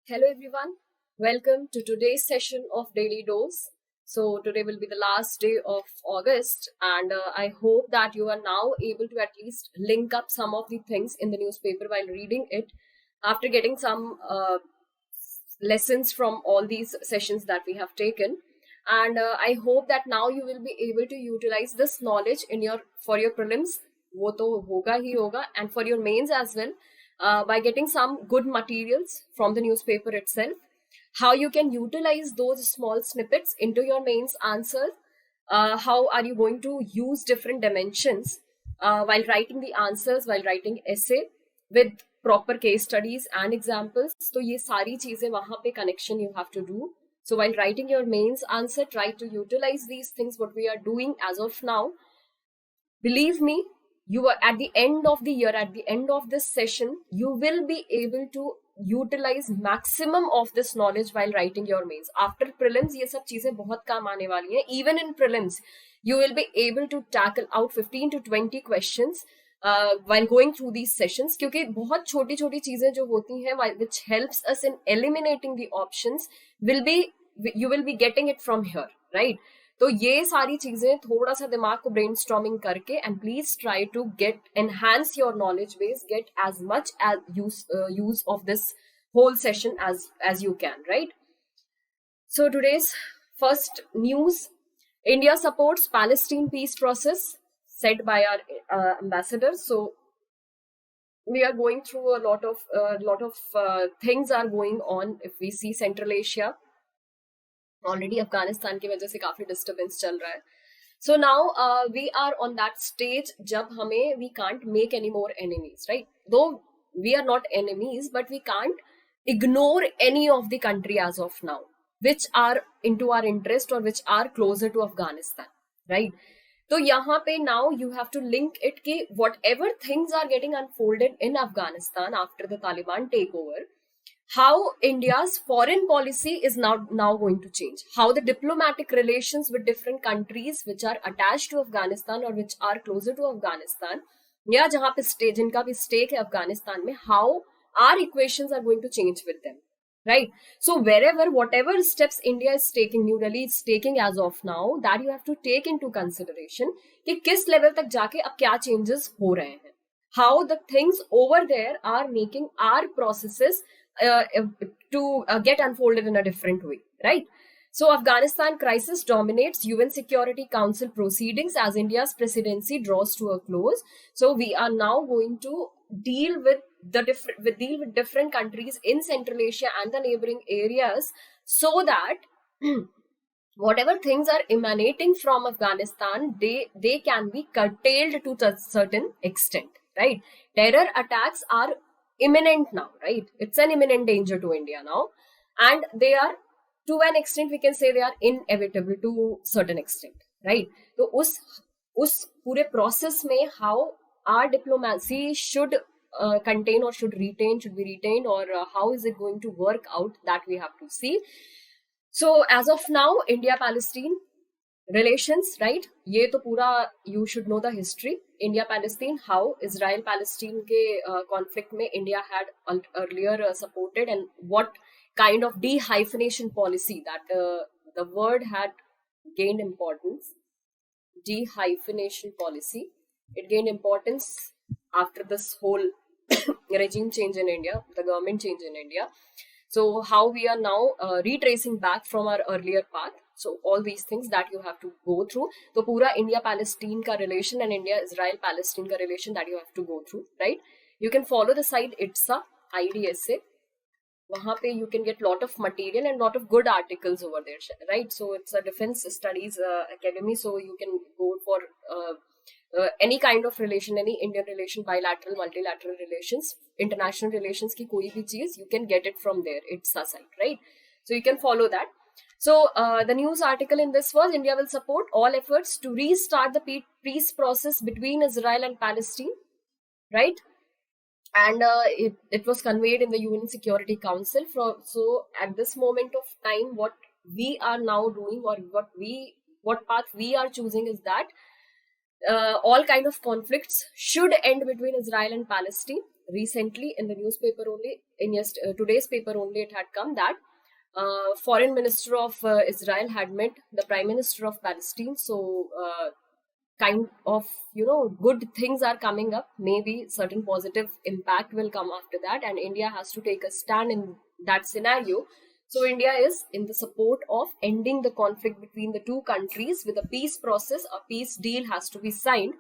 Hello everyone, welcome to today's session of Daily Dose. So, today will be the last day of August, and I hope that you are now able to at least link up some of the things in the newspaper while reading it after getting some lessons from all these sessions that we have taken. And I hope that now you will be able to utilize this knowledge in your for your prelims. वो तो होगा ही होगा, and for your mains as well, by getting some good materials from the newspaper itself. How you can utilize those small snippets into your mains answer. How are you going to use different dimensions while writing the answers, while writing essay with proper case studies and examples. तो ये सारी चीजें वहां पे connection you have to do. So while writing your mains answer, try to utilize these things what we are doing as of now. Believe me, you are at the end of the year, at the end of this session, you will be able to utilize maximum of this knowledge while writing your mains. After prelims ये सब चीजें बहुत काम आने वाली हैं. Even in prelims you will be able to tackle out 15 to 20 questions while going through these sessions, क्योंकि बहुत छोटी छोटी चीजें जो होती हैं which helps us in eliminating the options will be, you will be getting it from here, right? तो ये सारी चीजें थोड़ा सा दिमाग को ब्रेनस्टॉर्मिंग करके, and please try to get enhance your knowledge base, get as much as use of this whole session as you can, right? So today's first news: India supports Palestine peace process, said by our ambassador. So we are going through a lot of things are going on. If we see Central Asia, already Afghanistan की वजह से काफी disturbance चल रहा है. So now we are on that stage जब हमें we can't make any more enemies, right? Though we are not enemies, but we can't ignore any of the country as of now which are in to our interest और which are closer to Afghanistan, right? तो यहाँ पे now you have to link it कि what ever things are getting unfolded in Afghanistan after the Taliban take over, how India's foreign policy is now going to change, how the diplomatic relations with different countries which are attached to Afghanistan or which are closer to Afghanistan, या जहाँ पे जिनका भी stake है अफगानिस्तान में, how our equations are going to change with them, right? So wherever, whatever steps India is taking, New Delhi is taking as of now, that you have to take into consideration कि किस level तक जाके अब क्या changes हो रहे हैं, how the things over there are making our processes get unfolded in a different way, right? So Afghanistan crisis dominates UN Security Council proceedings as India's presidency draws to a close. So we are now going to deal with different countries in Central Asia and the neighboring areas, so that whatever things are emanating from Afghanistan, they can be curtailed to a certain extent, right? Terror attacks are imminent now, right? It's an imminent danger to India now, and they are, to an extent we can say, they are inevitable to certain extent, right? So us pure process mein how our diplomacy should contain or should be retained, or how is it going to work out, that we have to see. So as of now, India Palestine relations, right? ये तो पूरा you should know the history. India Palestine, how Israel Palestine के conflict में India had earlier supported, and what kind of de-hyphenation policy that the word had gained importance. De-hyphenation policy, it gained importance after this whole regime change in India, the government change in India. So how we are now retracing back from our earlier path. So all these things that you have to go through. तो पूरा India Palestine का relation and India Israel Palestine का relation that you have to go through, right? You can follow the site IDSA, IDSA. वहाँ पे you can get lot of material and lot of good articles over there, right? So it's a defense studies academy, so you can go for any kind of relation, any Indian relation, bilateral, multilateral relations, international relations की कोई भी चीज, you can get it from there. It's a site, right? So you can follow that. So the news article in this was, India will support all efforts to restart the peace process between Israel and Palestine, right? And it was conveyed in the UN Security Council. So at this moment of time, what we are now doing, or what path we are choosing, is that all kind of conflicts should end between Israel and Palestine. recently in the newspaper only, in today's paper only, it had come that foreign minister of Israel had met the prime minister of Palestine. So kind of, good things are coming up. Maybe certain positive impact will come after that, and India has to take a stand in that scenario. So India is in the support of ending the conflict between the two countries with a peace process. A peace deal has to be signed.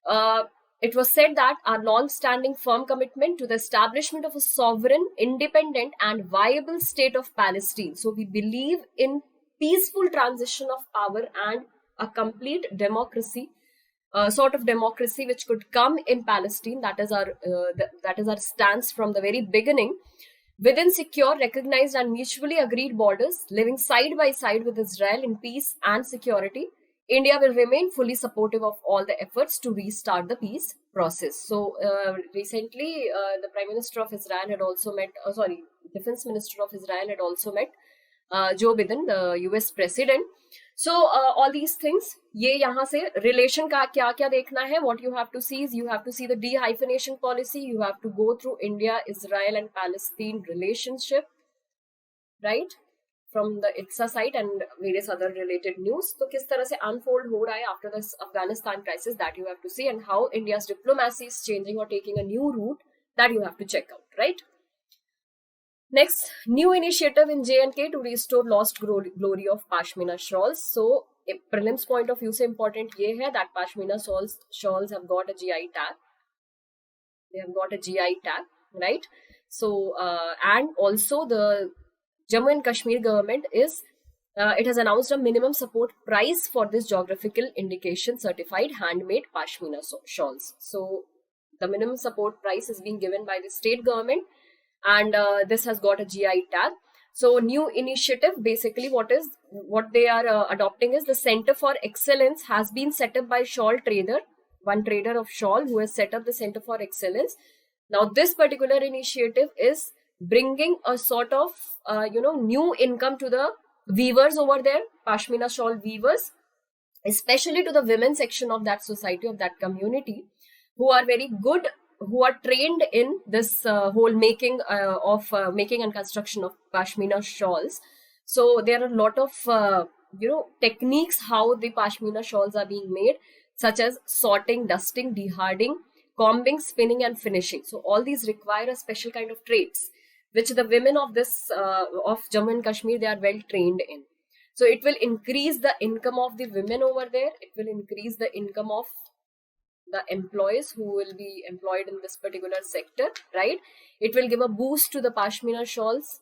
uh, it was said that our long-standing firm commitment to the establishment of a sovereign, independent, and viable state of Palestine. So we believe in peaceful transition of power and a complete democracy, sort of democracy which could come in Palestine. That is our stance from the very beginning. Within secure, recognized, and mutually agreed borders, living side by side with Israel in peace and security, India will remain fully supportive of all the efforts to restart the peace process. So, recently, the Prime Minister of Israel had also met, Defense Minister of Israel had also met Joe Biden, the US President. So, all these things, ये यहाँ से relation का क्या क्या देखना है, what you have to see is you have to see the de-hyphenation policy, you have to go through India, Israel and Palestine relationship, right? From the ITSA site and various other related news. तो किस तरह से unfold हो रहा है after this Afghanistan crisis, that you have to see, and how India's diplomacy is changing or taking a new route, that you have to check out, right? Next, new initiative in J&K to restore lost glory of Pashmina shawls. So, a prelims point of view se important ye hai that Pashmina shawls have got a GI tag. They have got a GI tag, right? So, and also the Jammu and Kashmir government it has announced a minimum support price for this geographical indication certified handmade Pashmina shawls. So, the minimum support price is being given by the state government, and this has got a GI tag. So, new initiative, basically what they are adopting is the Center for Excellence has been set up by shawl trader, one trader of shawl who has set up the Center for Excellence. Now, this particular initiative is bringing a sort of, new income to the weavers over there, Pashmina shawl weavers, especially to the women section of that society, of that community, who are very good, who are trained in this whole making and construction of Pashmina shawls. So there are a lot of techniques how the Pashmina shawls are being made, such as sorting, dusting, deharding, combing, spinning, and finishing. So all these require a special kind of trades, which the women of this of Jammu and Kashmir, they are well trained in. So it will increase the income of the women over there. It will increase the income of the employees who will be employed in this particular sector, right? It will give a boost to the Pashmina shawls,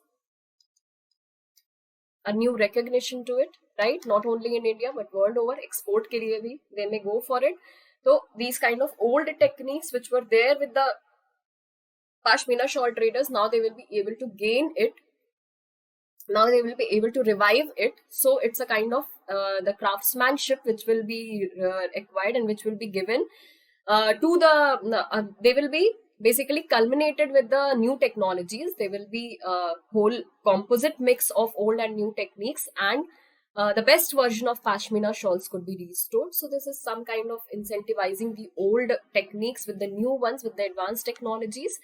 a new recognition to it, right? Not only in India but world over. Export ke liye bhi they may go for it. So these kind of old techniques which were there with the Pashmina shawl traders, now they will be able to gain it. Now they will be able to revive it. So it's a kind of the craftsmanship which will be acquired and which will be given to the, they will be basically culminated with the new technologies. There will be a whole composite mix of old and new techniques, and the best version of Pashmina shawls could be restored. So this is some kind of incentivizing the old techniques with the new ones, with the advanced technologies,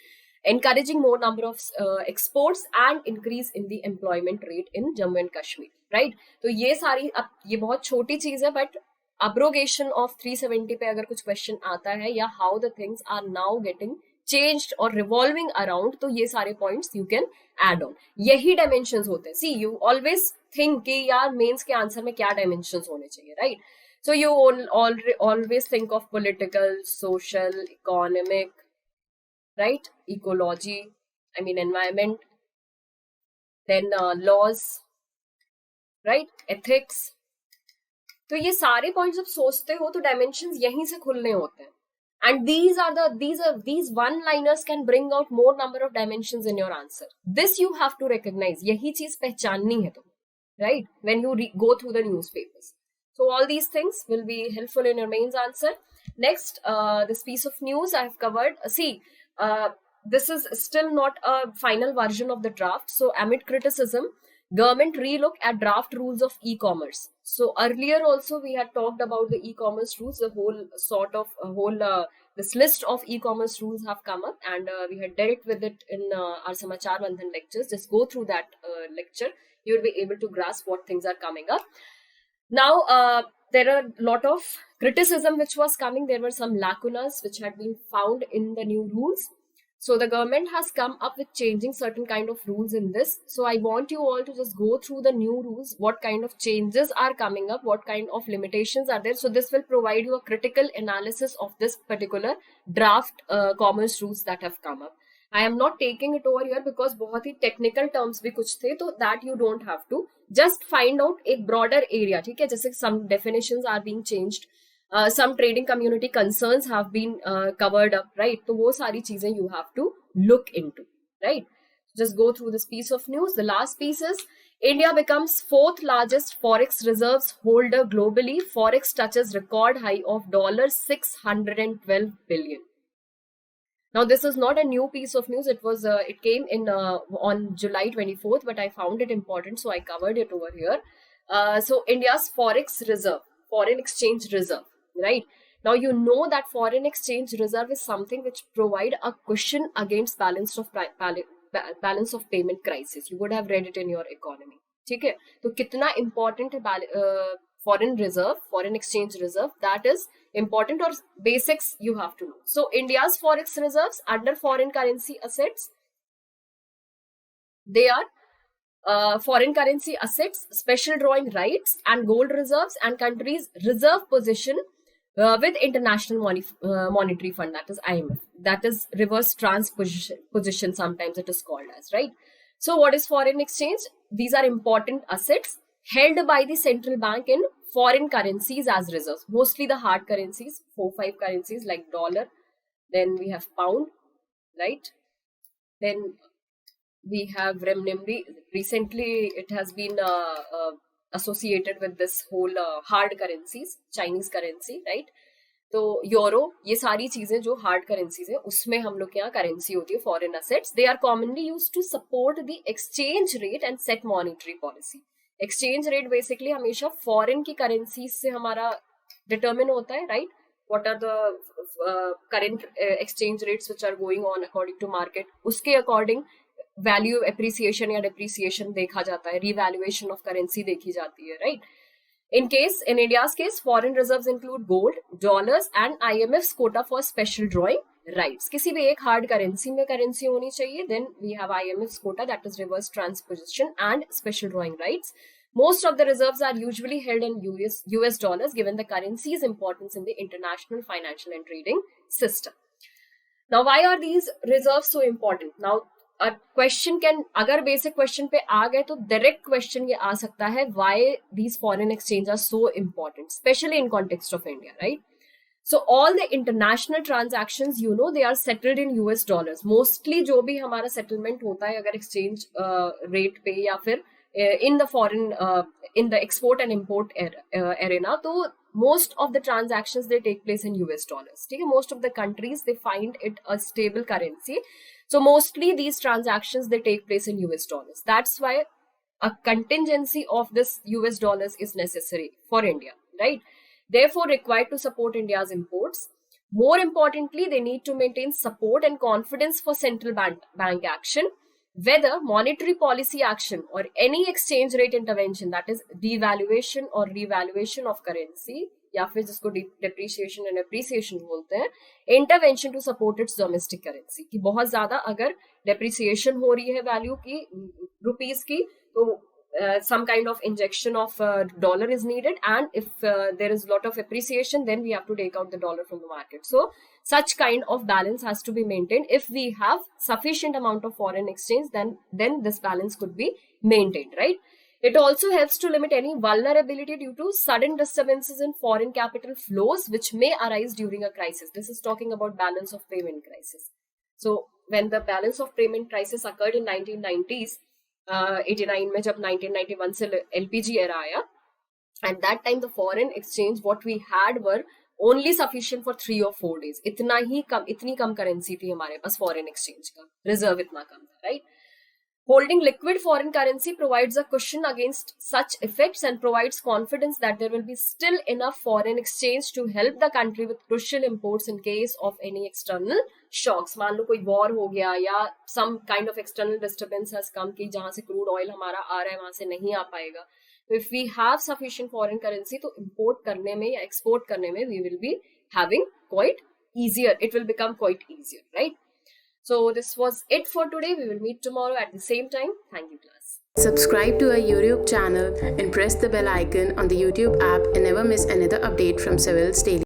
encouraging more number of exports and increase in the employment rate in Jammu and Kashmir, right? तो ये सारी, अब ये बहुत छोटी चीज है, but abrogation of 370 पे अगर कुछ क्वेश्चन आता है, या how the things are now getting changed or revolving around, तो ये सारे points you can add on. यही dimensions होते हैं. See, you always think कि यार मेंस के आंसर में क्या dimensions होने चाहिए, right? So you always think of political, social, economic, right? Ecology, environment, then laws, right? Ethics. तो ये सारे पॉइंट्स जब सोचते हो तो डायमेंशंस यहीं से खुलने होते हैं, and these one liners can bring out more number of dimensions in your answer. This you have to recognize. यही चीज पहचाननी है तुम्हें, right? When you go through the newspapers. So all these things will be helpful in your mains answer. Next, this piece of news I have covered. This is still not a final version of the draft. So amid criticism, government relook at draft rules of e-commerce. So earlier also we had talked about the e-commerce rules, the whole this list of e-commerce rules have come up, and we had dealt with it in our Samachar Bandhan lectures. Just go through that lecture. You will be able to grasp what things are coming up. Now, there are a lot of criticism which was coming. There were some lacunas which had been found in the new rules. So the government has come up with changing certain kind of rules in this. So I want you all to just go through the new rules, what kind of changes are coming up, what kind of limitations are there. So this will provide you a critical analysis of this particular draft commerce rules that have come up. I am not taking it over here because बहुत ही technical terms भी कुछ थे, तो that you don't have to. Just find out एक broader area, ठीक है? जैसे some definitions are being changed. Some trading community concerns have been covered up, right? So वो सारी चीजें you have to look into, right? Just go through this piece of news. The last piece is India becomes fourth largest forex reserves holder globally. Forex touches record high of $612 billion. Now this is not a new piece of news. It was it came in on July 24th, but I found it important, so I covered it over here. So India's forex reserve, foreign exchange reserve. Right now, you know that foreign exchange reserve is something which provide a cushion against balance of payment crisis. You would have read it in your economy. ठीक है, तो कितना important है foreign reserve, foreign exchange reserve, that is important, or basics you have to know. So India's forex reserves under foreign currency assets, they are foreign currency assets, special drawing rights, and gold reserves, and countries' reserve position with International Monetary Fund, that is IMF, that is reverse transposition, sometimes it is called as, right? So what is foreign exchange? These are important assets held by the central bank in foreign currencies as reserves, mostly the hard currencies, 4-5 currencies like dollar, then we have pound, right? Then we have renminbi. Recently it has been associated with this whole hard currencies, Chinese currency, right? तो euro, ये सारी चीजें जो hard currencies है उसमें हम लोग के यहाँ करेंसी होती है foreign assets. They are commonly used to support the exchange rate and set monetary policy. Exchange rate basically हमेशा फॉरेन की करेंसी से हमारा डिटर्मिन होता है, right? what are the current exchange rates which are going on according to market, उसके according value appreciation या depreciation देखा जाता है, रिवैल्यूएशन ऑफ करेंसी देखी जाती है, right? In case, in India's case, foreign reserves include gold, dollars and IMF quota for special drawing rights. किसी भी एक हार्ड करेंसी में करेंसी होनी चाहिए. Then we have IMF quota, that is reverse transposition and special drawing rights. Most of the reserves are usually held in US dollars, given the currency's importance in the international financial and trading system. Now, why are these reserves so important? Now, a question can, अगर basic question पे आ गए तो direct question ये आ सकता है, why these foreign exchange are so important, especially in context of India, right? So all the international transactions, you know, they are settled in US dollars. Mostly जो भी हमारा settlement होता है अगर exchange rate पे या फिर in the foreign in the export and import arena, तो most of the transactions they take place in US dollars. ठीक है, most of the countries they find it a stable currency. So mostly these transactions they take place in US dollars. That's why a contingency of this US dollars is necessary for India, right? Therefore required to support India's imports. More importantly, they need to maintain support and confidence for central bank action, whether monetary policy action or any exchange rate intervention, that is devaluation or revaluation of currency, या फिर जिसको depreciation and appreciation बोलते हैं, intervention to support its domestic currency. कि बहुत ज्यादा अगर depreciation हो रही है value की rupees की, तो some kind of injection of dollar is needed, and if there is a lot of appreciation, then we have to take out the dollar from the market. So such kind of balance has to be maintained. If we have sufficient amount of foreign exchange, then this balance could be maintained, right? It also helps to limit any vulnerability due to sudden disturbances in foreign capital flows which may arise during a crisis. This is talking about balance of payment crisis. So when the balance of payment crisis occurred in 1990s, 89 में जब 1991 से LPG era आया, and that time the foreign exchange what we had were only sufficient for 3 or 4 days. इतनी कम currency थी हमारे पास foreign exchange का, reserve इतना कम था, right? Holding liquid foreign currency provides a cushion against such effects and provides confidence that there will be still enough foreign exchange to help the country with crucial imports in case of any external shocks. मान लो कोई war हो गया या some kind of external disturbance has come कि जहाँ से crude oil हमारा आ रहा है वहाँ से नहीं आ पाएगा. So if we have sufficient foreign currency तो import करने में या export करने में we will be having quite easier. It will become quite easier, right? So this was it for today. We will meet tomorrow at the same time. Thank you, class. Subscribe to our YouTube channel and press the bell icon on the YouTube app and never miss another update from Civil's Daily.